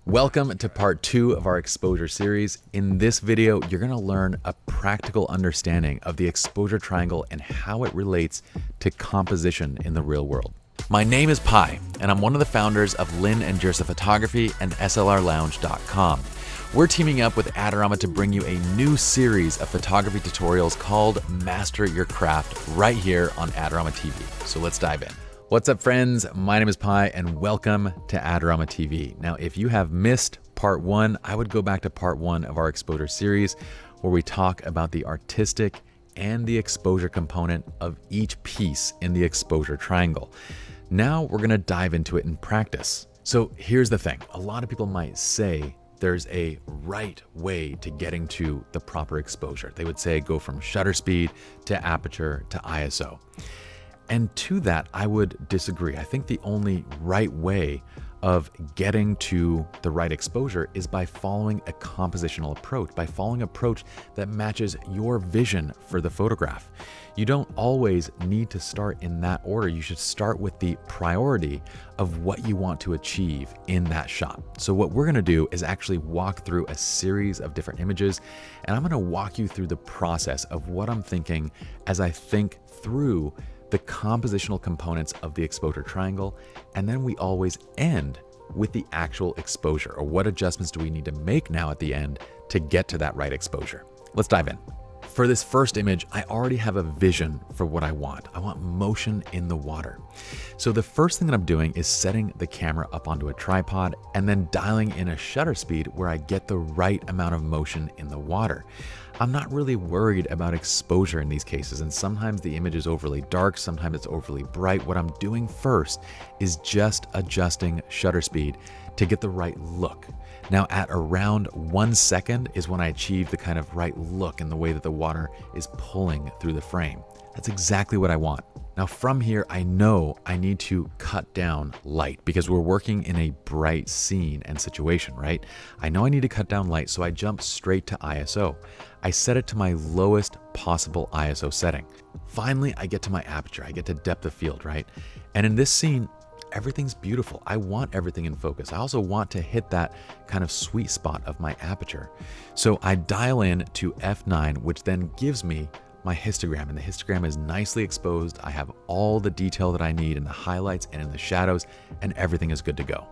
Welcome to part 2 of our exposure series. In this video, you're going to learn a practical understanding of the exposure triangle and how it relates to composition in the real world. My name is Pi, and I'm one of the founders of Lynn and Jersa Photography and SLRLounge.com. We're teaming up with Adorama to bring you a new series of photography tutorials called Master Your Craft right here on Adorama TV. So let's dive in. What's up, friends? My name is Pi and welcome to Adorama TV. Now, if you have missed part 1, I would go back to part 1 of our exposure series where we talk about the artistic and the exposure component of each piece in the exposure triangle. Now we're gonna dive into it in practice. So here's the thing. A lot of people might say there's a right way to getting to the proper exposure. They would say go from shutter speed to aperture to ISO. And to that, I would disagree. I think the only right way of getting to the right exposure is by following a compositional approach, by following an approach that matches your vision for the photograph. You don't always need to start in that order. You should start with the priority of what you want to achieve in that shot. So what we're gonna do is actually walk through a series of different images, and I'm gonna walk you through the process of what I'm thinking as I think through the compositional components of the exposure triangle, and then we always end with the actual exposure, or what adjustments do we need to make now at the end to get to that right exposure. Let's dive in. For this first image, I already have a vision for what I want. I want motion in the water. So the first thing that I'm doing is setting the camera up onto a tripod and then dialing in a shutter speed where I get the right amount of motion in the water. I'm not really worried about exposure in these cases, and sometimes the image is overly dark, sometimes it's overly bright. What I'm doing first is just adjusting shutter speed to get the right look. Now at around 1 second is when I achieve the kind of right look in the way that the water is pulling through the frame. That's exactly what I want. Now from here, I know I need to cut down light because we're working in a bright scene and situation, right? I know I need to cut down light, so I jump straight to ISO. I set it to my lowest possible ISO setting. Finally, I get to my aperture. I get to depth of field, right? And in this scene, everything's beautiful. I want everything in focus. I also want to hit that kind of sweet spot of my aperture. So I dial in to f9, which then gives me my histogram, and the histogram is nicely exposed. I have all the detail that I need in the highlights and in the shadows, and everything is good to go.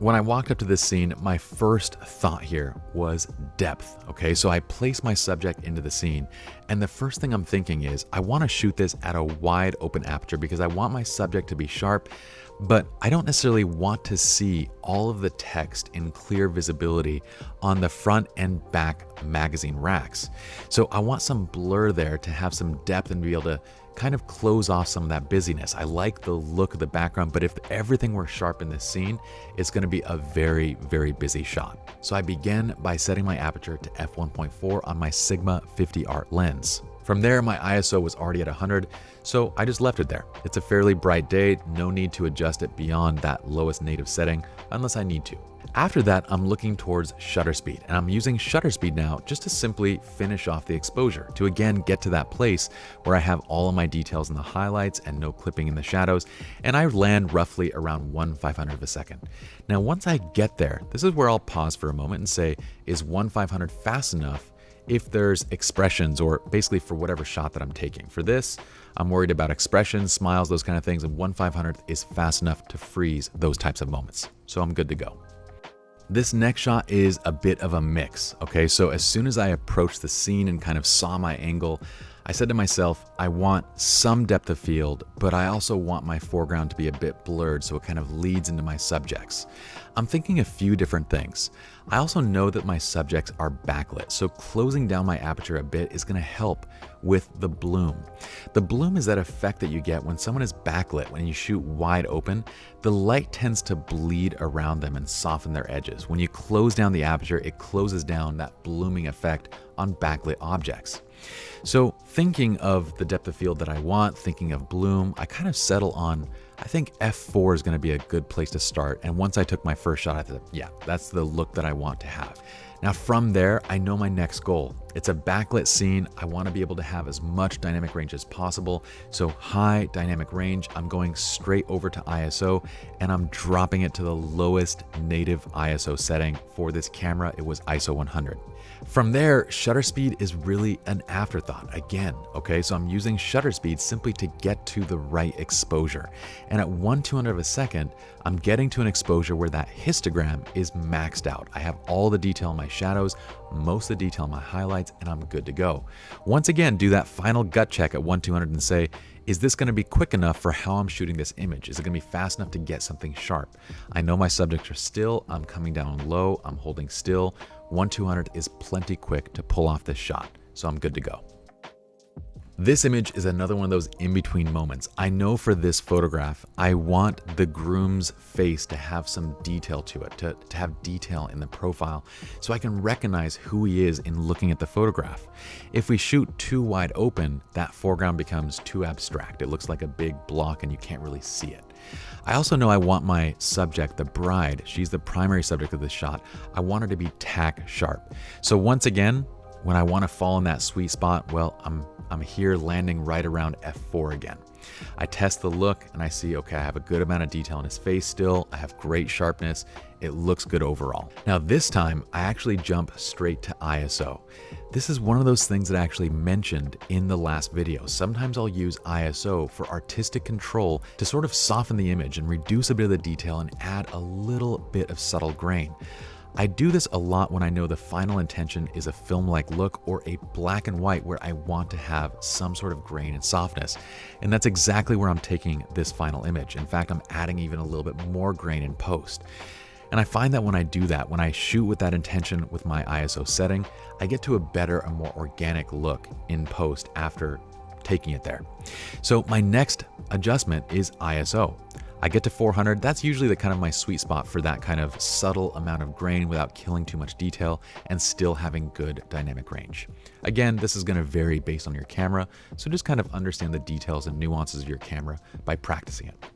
When I walked up to this scene, my first thought here was depth, okay? So I place my subject into the scene, and the first thing I'm thinking is I want to shoot this at a wide open aperture because I want my subject to be sharp, but I don't necessarily want to see all of the text in clear visibility on the front and back magazine racks. So I want some blur there to have some depth and be able to kind of close off some of that busyness. I like the look of the background, but if everything were sharp in this scene, it's going to be a very, very busy shot. So I begin by setting my aperture to f1.4 on my Sigma 50 art lens. From there, my ISO was already at 100, so I just left it there. It's a fairly bright day, no need to adjust it beyond that lowest native setting unless I need to. After that, I'm looking towards shutter speed, and I'm using shutter speed now just to simply finish off the exposure, to again get to that place where I have all of my details in the highlights and no clipping in the shadows, and I land roughly around 1/500 of a second. Now, once I get there, this is where I'll pause for a moment and say, is 1/500 fast enough if there's expressions, or basically for whatever shot that I'm taking? For this, I'm worried about expressions, smiles, those kind of things, and 1/500 is fast enough to freeze those types of moments. So I'm good to go. This next shot is a bit of a mix, okay? So as soon as I approached the scene and kind of saw my angle, I said to myself, I want some depth of field, but I also want my foreground to be a bit blurred so it kind of leads into my subjects. I'm thinking a few different things. I also know that my subjects are backlit, so closing down my aperture a bit is going to help with the bloom. The bloom is that effect that you get when someone is backlit. When you shoot wide open, the light tends to bleed around them and soften their edges. When you close down the aperture, it closes down that blooming effect on backlit objects. So thinking of the depth of field that I want, thinking of bloom, I kind of settle on, I think f4 is going to be a good place to start. And once I took my first shot, I thought, yeah, that's the look that I want to have. Now from there, I know my next goal. It's a backlit scene. I want to be able to have as much dynamic range as possible. So high dynamic range, I'm going straight over to ISO and I'm dropping it to the lowest native ISO setting. For this camera, it was ISO 100. From there, shutter speed is really an afterthought again, okay? So I'm using shutter speed simply to get to the right exposure. And at 1/200 of a second, I'm getting to an exposure where that histogram is maxed out. I have all the detail in my shadows, most of the detail in my highlights, and I'm good to go. Once again, do that final gut check at 1/200 and say, is this gonna be quick enough for how I'm shooting this image? Is it gonna be fast enough to get something sharp? I know my subjects are still, I'm coming down low, I'm holding still. 1/200 is plenty quick to pull off this shot, so I'm good to go. This image is another one of those in-between moments. I know for this photograph, I want the groom's face to have some detail to it, to have detail in the profile, so I can recognize who he is in looking at the photograph. If we shoot too wide open, that foreground becomes too abstract. It looks like a big block and you can't really see it. I also know I want my subject, the bride, she's the primary subject of this shot, I want her to be tack sharp. So once again, when I want to fall in that sweet spot, well, I'm here landing right around f4 again. I test the look and I see, okay, I have a good amount of detail in his face still. I have great sharpness. It looks good overall. Now this time I actually jump straight to ISO. This is one of those things that I actually mentioned in the last video. Sometimes I'll use ISO for artistic control to sort of soften the image and reduce a bit of the detail and add a little bit of subtle grain. I do this a lot when I know the final intention is a film-like look or a black and white where I want to have some sort of grain and softness. And that's exactly where I'm taking this final image. In fact, I'm adding even a little bit more grain in post. And I find that when I do that, when I shoot with that intention with my ISO setting, I get to a better and more organic look in post after taking it there. So my next adjustment is ISO. I get to 400, that's usually the kind of my sweet spot for that kind of subtle amount of grain without killing too much detail and still having good dynamic range. Again, this is gonna vary based on your camera, so just kind of understand the details and nuances of your camera by practicing it.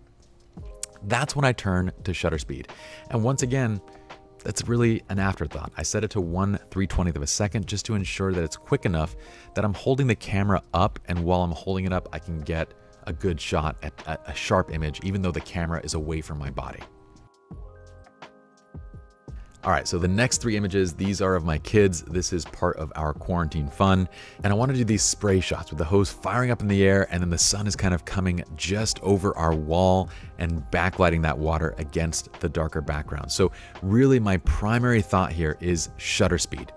That's when I turn to shutter speed. And once again, that's really an afterthought. I set it to 1/320th of a second just to ensure that it's quick enough that I'm holding the camera up, and while I'm holding it up, I can get a good shot at a sharp image, even though the camera is away from my body. All right, so the next 3 images, these are of my kids. This is part of our quarantine fun. And I want to do these spray shots with the hose firing up in the air, and then the sun is kind of coming just over our wall and backlighting that water against the darker background. So really my primary thought here is shutter speed.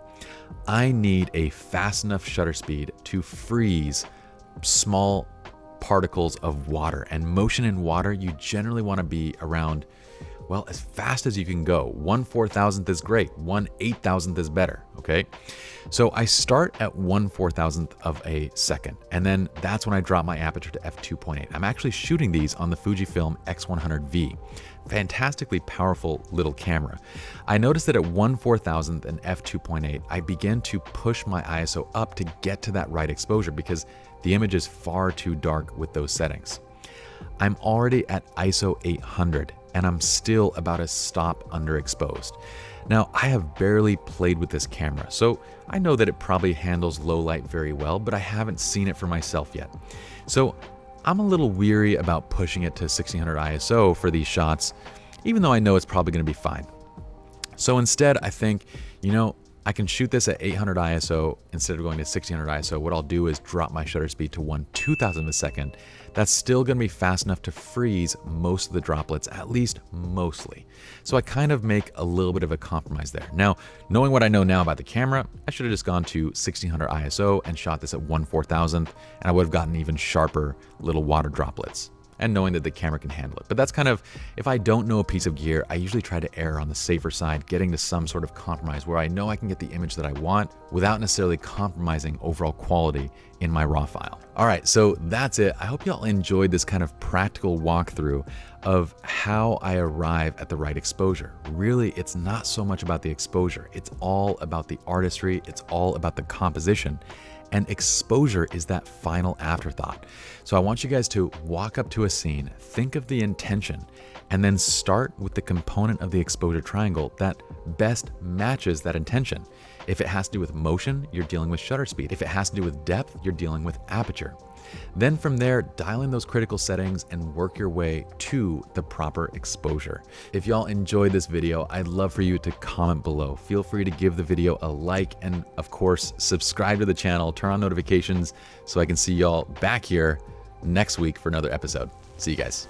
I need a fast enough shutter speed to freeze small particles of water, and motion in water, you generally want to be around, well, as fast as you can go. 1/4000th is great, 1/8000th is better, okay? So I start at 1/4000th of a second, and then that's when I drop my aperture to f2.8. I'm actually shooting these on the Fujifilm X100V. Fantastically powerful little camera. I noticed that at 1/4000th and f2.8, I begin to push my ISO up to get to that right exposure because the image is far too dark with those settings. I'm already at ISO 800 and I'm still about a stop underexposed. Now, I have barely played with this camera, so I know that it probably handles low light very well, but I haven't seen it for myself yet. So I'm a little weary about pushing it to 1600 ISO for these shots, even though I know it's probably gonna be fine. So instead, I think, I can shoot this at 800 ISO instead of going to 1600 ISO. What I'll do is drop my shutter speed to 1/2000th of a second. That's still gonna be fast enough to freeze most of the droplets, at least mostly. So I kind of make a little bit of a compromise there. Now, knowing what I know now about the camera, I should have just gone to 1600 ISO and shot this at 1/4000th, and I would have gotten even sharper little water droplets, and knowing that the camera can handle it. But that's kind of, if I don't know a piece of gear, I usually try to err on the safer side, getting to some sort of compromise where I know I can get the image that I want without necessarily compromising overall quality in my raw file. All right, so that's it. I hope y'all enjoyed this kind of practical walkthrough of how I arrive at the right exposure. Really, it's not so much about the exposure. It's all about the artistry. It's all about the composition. And exposure is that final afterthought. So I want you guys to walk up to a scene, think of the intention, and then start with the component of the exposure triangle that best matches that intention. If it has to do with motion, you're dealing with shutter speed. If it has to do with depth, you're dealing with aperture. Then from there, dial in those critical settings and work your way to the proper exposure. If y'all enjoyed this video, I'd love for you to comment below. Feel free to give the video a like and of course, subscribe to the channel, turn on notifications so I can see y'all back here next week for another episode. See you guys.